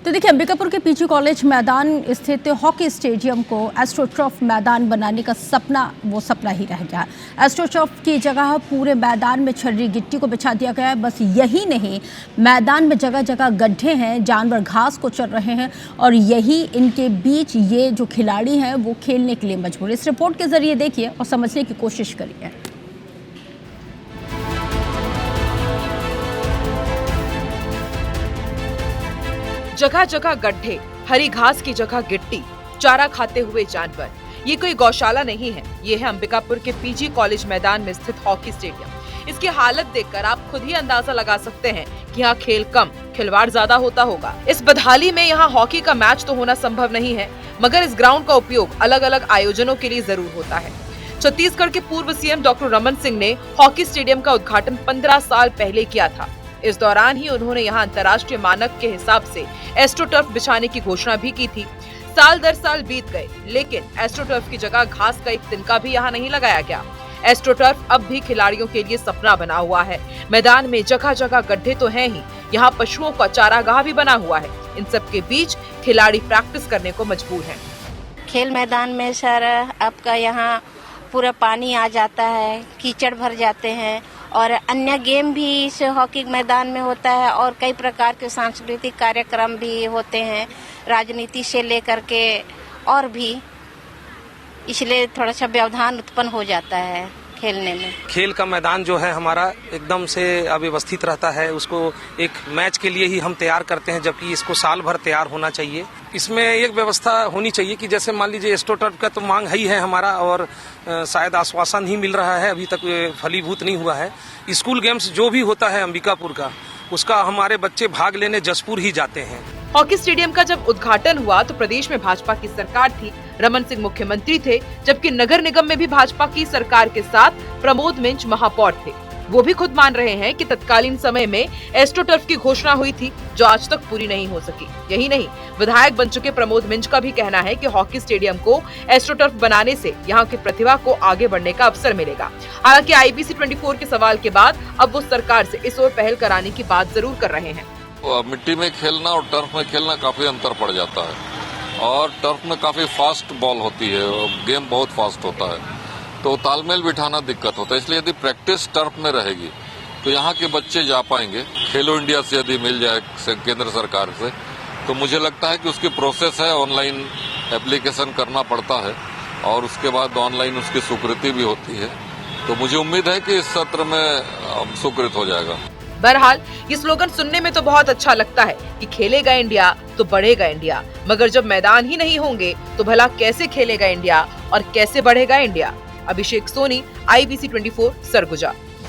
तो देखिए, अंबिकापुर के पीजी कॉलेज मैदान स्थित हॉकी स्टेडियम को एस्ट्रोटर्फ मैदान बनाने का सपना वो सपना ही रह गया। एस्ट्रोटर्फ की जगह पूरे मैदान में छर्री गिट्टी को बिछा दिया गया है। बस यही नहीं, मैदान में जगह जगह गड्ढे हैं, जानवर घास को चर रहे हैं और यही इनके बीच ये जो खिलाड़ी हैं वो खेलने के लिए मजबूर। इस रिपोर्ट के जरिए देखिए और समझने की कोशिश करिए। जगह जगह गड्ढे, हरी घास की जगह गिट्टी, चारा खाते हुए जानवर। ये कोई गौशाला नहीं है, ये है अंबिकापुर के पीजी कॉलेज मैदान में स्थित हॉकी स्टेडियम। इसकी हालत देखकर आप खुद ही अंदाजा लगा सकते हैं कि यहाँ खेल कम, खिलवाड़ ज्यादा होता होगा। इस बदहाली में यहाँ हॉकी का मैच तो होना संभव नहीं है, मगर इस ग्राउंड का उपयोग अलग अलग आयोजनों के लिए जरूर होता है। छत्तीसगढ़ के पूर्व सीएम डॉक्टर रमन सिंह ने हॉकी स्टेडियम का उद्घाटन 15 साल पहले किया था। इस दौरान ही उन्होंने यहाँ अंतर्राष्ट्रीय मानक के हिसाब से एस्ट्रोटर्फ बिछाने की घोषणा भी की थी। साल दर साल बीत गए, लेकिन एस्ट्रोटर्फ की जगह घास का एक तिनका भी यहाँ नहीं लगाया गया। एस्ट्रोटर्फ अब भी खिलाड़ियों के लिए सपना बना हुआ है। मैदान में जगह जगह गड्ढे तो हैं ही, यहाँ पशुओं का चारागाह भी बना हुआ है। इन सब के बीच खिलाड़ी प्रैक्टिस करने को मजबूर हैं। खेल मैदान में सर आपका यहाँ पूरा पानी आ जाता है, कीचड़ भर जाते हैं और अन्य गेम भी इस हॉकी मैदान में होता है और कई प्रकार के सांस्कृतिक कार्यक्रम भी होते हैं, राजनीति से लेकर के और भी, इसलिए थोड़ा सा व्यवधान उत्पन्न हो जाता है खेलने में। खेल का मैदान जो है हमारा एकदम से अव्यवस्थित रहता है, उसको एक मैच के लिए ही हम तैयार करते हैं, जबकि इसको साल भर तैयार होना चाहिए। इसमें एक व्यवस्था होनी चाहिए कि जैसे मान लीजिए एस्ट्रोटर्फ का तो मांग ही है हमारा और शायद आश्वासन ही मिल रहा है, अभी तक फलीभूत नहीं हुआ है। स्कूल गेम्स जो भी होता है अंबिकापुर का, उसका हमारे बच्चे भाग लेने जसपुर ही जाते हैं। हॉकी स्टेडियम का जब उद्घाटन हुआ तो प्रदेश में भाजपा की सरकार थी, रमन सिंह मुख्यमंत्री थे, जबकि नगर निगम में भी भाजपा की सरकार के साथ प्रमोद मिंज महापौर थे। वो भी खुद मान रहे हैं कि तत्कालीन समय में एस्ट्रोटर्फ की घोषणा हुई थी, जो आज तक पूरी नहीं हो सकी। यही नहीं, विधायक बन चुके प्रमोद मिंज का भी कहना है कि हॉकी स्टेडियम को एस्ट्रोटर्फ बनाने से यहाँ की प्रतिभा को आगे बढ़ने का अवसर मिलेगा। हालांकि IBC 24 के सवाल के बाद अब वो सरकार से इस ओर पहल कराने की बात जरूर कर रहे हैं। मिट्टी में खेलना और टर्फ में खेलना काफी अंतर पड़ जाता है और टर्फ में काफी फास्ट बॉल होती है, गेम बहुत फास्ट होता है, तो तालमेल बिठाना दिक्कत होता है। इसलिए यदि प्रैक्टिस टर्फ में रहेगी तो यहाँ के बच्चे जा पाएंगे। खेलो इंडिया से यदि मिल जाए केंद्र सरकार से, तो मुझे लगता है कि उसकी प्रोसेस है, ऑनलाइन एप्लीकेशन करना पड़ता है और उसके बाद ऑनलाइन उसकी स्वीकृति भी होती है। तो मुझे उम्मीद है कि इस सत्र में स्वीकृत हो जाएगा। बहरहाल ये स्लोगन सुनने में तो बहुत अच्छा लगता है कि खेलेगा इंडिया तो बढ़ेगा इंडिया, मगर जब मैदान ही नहीं होंगे तो भला कैसे खेलेगा इंडिया और कैसे बढ़ेगा इंडिया। अभिषेक सोनी, IBC 24, सरगुजा।